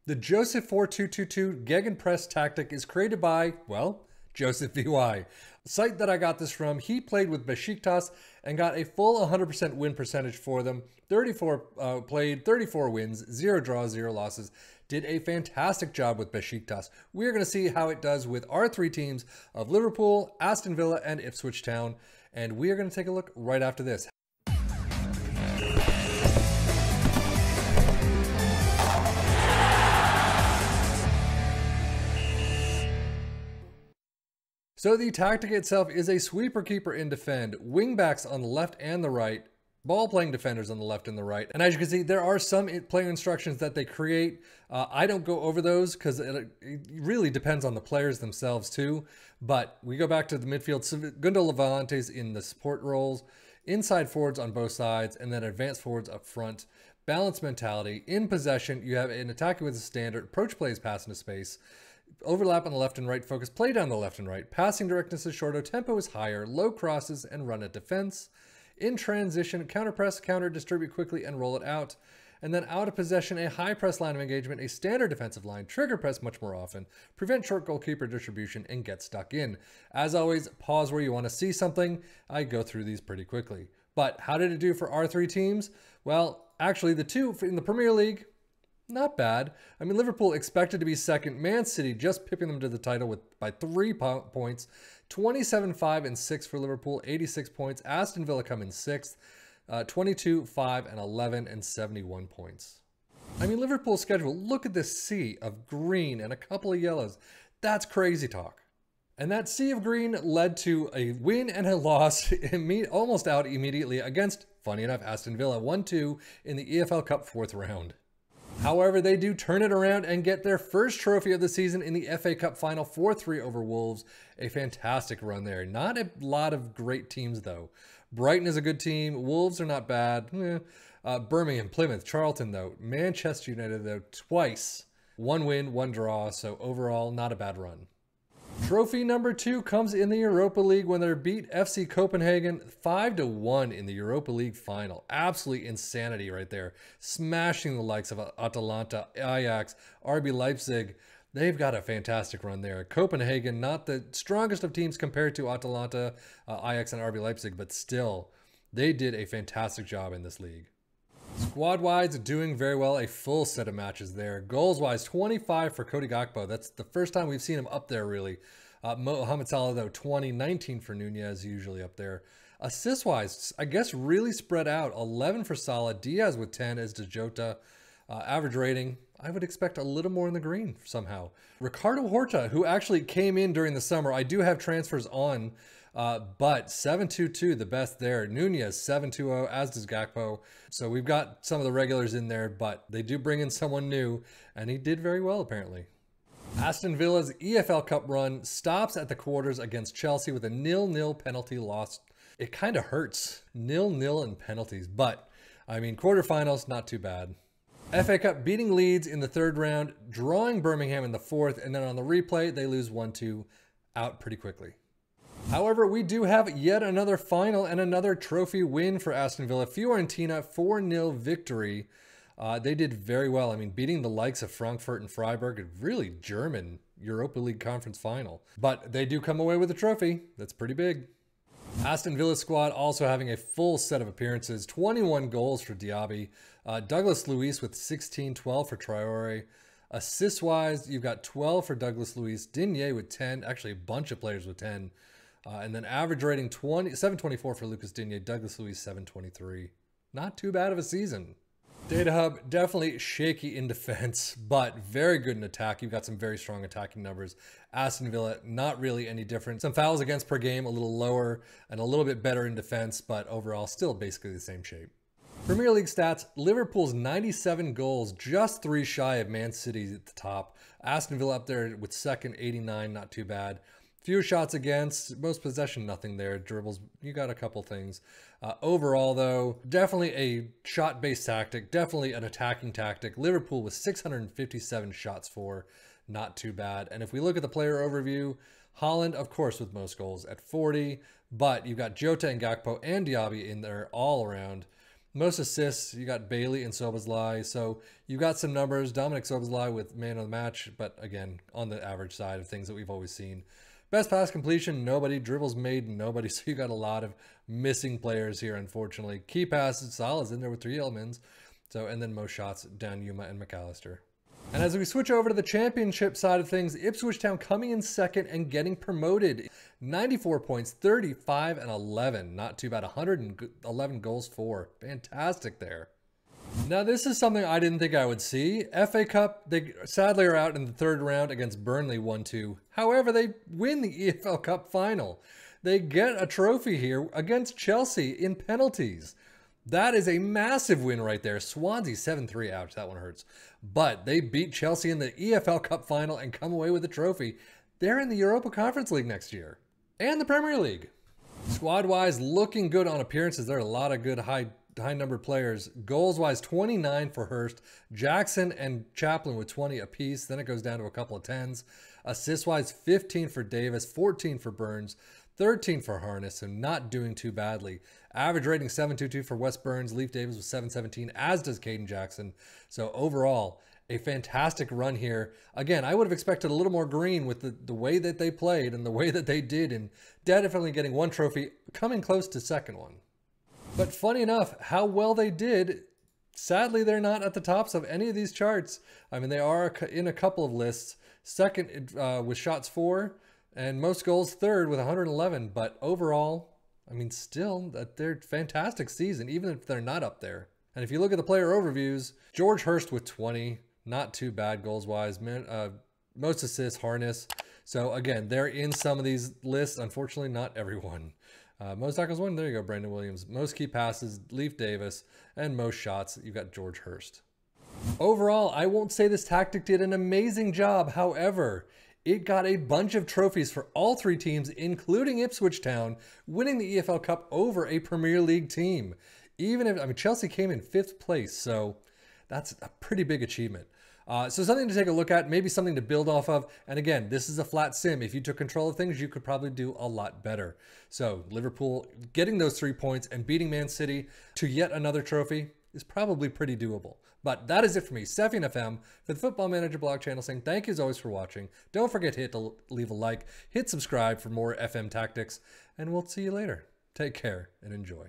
The Joseph 4222 GegenPress tactic is created by, well, JosephVY. The site that I got this from, he played with Besiktas and got a full 100% win percentage for them. 34 played, 34 wins, 0 draws, 0 losses. Did a fantastic job with Besiktas. We're going to see how it does with our three teams of Liverpool, Aston Villa, and Ipswich Town. And we are going to take a look right after this. So the tactic itself is a sweeper, keeper, and defend. Wingbacks on the left and the right. Ball playing defenders on the left and the right. And as you can see, there are some player instructions that they create. I don't go over those because it really depends on the players themselves too. But we go back to the midfield. Segundo Levantes in the support roles. Inside forwards on both sides. And then advanced forwards up front. Balanced mentality. In possession, you have an attacking with a standard. Approach plays pass into space. Overlap on the left and right, focus play down the left and right. Passing directness is shorter, tempo is higher, low crosses and run at defense. In transition, counter press, counter, distribute quickly and roll it out. And then out of possession, a high press line of engagement, a standard defensive line, trigger press much more often, prevent short goalkeeper distribution and get stuck in. As always, pause where you want to see something. I go through these pretty quickly. But how did it do for our three teams? Well, actually the two in the Premier League, not bad. I mean, Liverpool expected to be second. Man City just pipping them to the title by 3 points. 27, 5, and 6 for Liverpool, 86 points. Aston Villa come in 6th. 22, 5, and 11, and 71 points. I mean, Liverpool's schedule, look at this sea of green and a couple of yellows. That's crazy talk. And that sea of green led to a win and a loss almost out immediately against, funny enough, Aston Villa. 1-2 in the EFL Cup 4th round. However, they do turn it around and get their first trophy of the season in the FA Cup final, 4-3 over Wolves. A fantastic run there. Not a lot of great teams, though. Brighton is a good team. Wolves are not bad. Birmingham, Plymouth, Charlton, though. Manchester United, though, twice. 1 win, 1 draw, so overall, not a bad run. Trophy number 2 comes in the Europa League when they beat FC Copenhagen 5-1 in the Europa League final. Absolutely insanity right there. Smashing the likes of Atalanta, Ajax, RB Leipzig. They've got a fantastic run there. Copenhagen, not the strongest of teams compared to Atalanta, Ajax, and RB Leipzig, but still, they did a fantastic job in this league. Squad-wise, doing very well. A full set of matches there. Goals-wise, 25 for Cody Gakpo. That's the first time we've seen him up there, really. Mohamed Salah, though, 20. 19 for Nunez, usually up there. Assists-wise, I guess really spread out. 11 for Salah. Diaz with 10, as does Jota. Average rating, I would expect a little more in the green somehow. Ricardo Horta, who actually came in during the summer. I do have transfers on, but 7-2-2, the best there. Nunez, 7-2-0, as does Gakpo. So we've got some of the regulars in there, but they do bring in someone new, and he did very well, apparently. Aston Villa's EFL Cup run stops at the quarters against Chelsea with a 0-0 penalty loss. It kind of hurts, 0-0 in penalties, but, I mean, quarterfinals, not too bad. FA Cup beating Leeds in the 3rd round, drawing Birmingham in the 4th, and then on the replay, they lose 1-2 out pretty quickly. However, we do have yet another final and another trophy win for Aston Villa. Fiorentina, 4-0 victory. They did very well. I mean, beating the likes of Frankfurt and Freiburg, a really German Europa League conference final. But they do come away with a trophy. That's pretty big. Aston Villa squad also having a full set of appearances. 21 goals for Diaby. Douglas Luiz with 16, 12 for Traore. Assist-wise, you've got 12 for Douglas Luiz. Digne with 10. Actually, a bunch of players with 10. And then average rating 724 for Lucas Digne. Douglas Luiz 723. Not too bad of a season. Data Hub, definitely shaky in defense, but very good in attack. You've got some very strong attacking numbers. Aston Villa, not really any different. Some fouls against per game, a little lower and a little bit better in defense, but overall still basically the same shape. Premier League stats, Liverpool's 97 goals, just 3 shy of Man City at the top. Aston Villa up there with 2nd, 89, not too bad. Few shots against, most possession, nothing there. Dribbles, you got a couple things. Overall, though, definitely a shot-based tactic, definitely an attacking tactic. Liverpool with 657 shots for, not too bad. And if we look at the player overview, Haaland, of course, with most goals at 40, but you've got Jota and Gakpo and Diaby in there all around. Most assists, you got Bailey and Szoboszlai. So you got some numbers. Dominic Szoboszlai with man of the match, but again, on the average side of things that we've always seen. Best pass completion, nobody. Dribbles made, nobody. So you got a lot of missing players here, unfortunately. Key passes, Salah's in there with 3 elements. So, and then most shots, Danjuma and McAllister. And as we switch over to the championship side of things, Ipswich Town coming in second and getting promoted. 94 points, 35 and 11. Not too bad. 111 goals for. Fantastic there. Now, this is something I didn't think I would see. FA Cup, they sadly are out in the 3rd round against Burnley 1-2. However, they win the EFL Cup final. They get a trophy here against Chelsea in penalties. That is a massive win right there. Swansea 7-3. Ouch, that one hurts. But they beat Chelsea in the EFL Cup final and come away with the trophy. They're in the Europa Conference League next year. And the Premier League. Squad-wise, looking good on appearances. There are a lot of good high-numbered players. Goals-wise, 29 for Hurst. Jackson and Chaplin with 20 apiece. Then it goes down to a couple of 10s. Assists-wise, 15 for Davis, 14 for Burns, 13 for Harness, so not doing too badly. Average rating 7.22 for Wes Burns. Leaf Davis with 7.17, as does Caden Jackson. So overall, a fantastic run here. Again, I would have expected a little more green with the way that they played and the way that they did, and definitely getting 1 trophy, coming close to 2nd one. But funny enough, how well they did, sadly, they're not at the tops of any of these charts. I mean, they are in a couple of lists. 2nd with shots 4, and most goals 3rd with 111. But overall, I mean, still, they're fantastic season, even if they're not up there. And if you look at the player overviews, George Hurst with 20, not too bad goals-wise. Most assists, Harness. So again, they're in some of these lists. Unfortunately, not everyone. Most tackles won, there you go, Brandon Williams. Most key passes, Leaf Davis. And most shots, you've got George Hurst. Overall, I won't say this tactic did an amazing job. However, it got a bunch of trophies for all 3 teams, including Ipswich Town, winning the EFL Cup over a Premier League team. Even if, I mean, Chelsea came in 5th place, so that's a pretty big achievement. So something to take a look at, maybe something to build off of. And again, this is a flat sim. If you took control of things, you could probably do a lot better. So Liverpool getting those 3 points and beating Man City to yet another trophy is probably pretty doable. But that is it for me, Stefan FM, for the Football Manager blog channel, saying thank you as always for watching. Don't forget to leave a like, hit subscribe for more FM tactics, and we'll see you later. Take care and enjoy.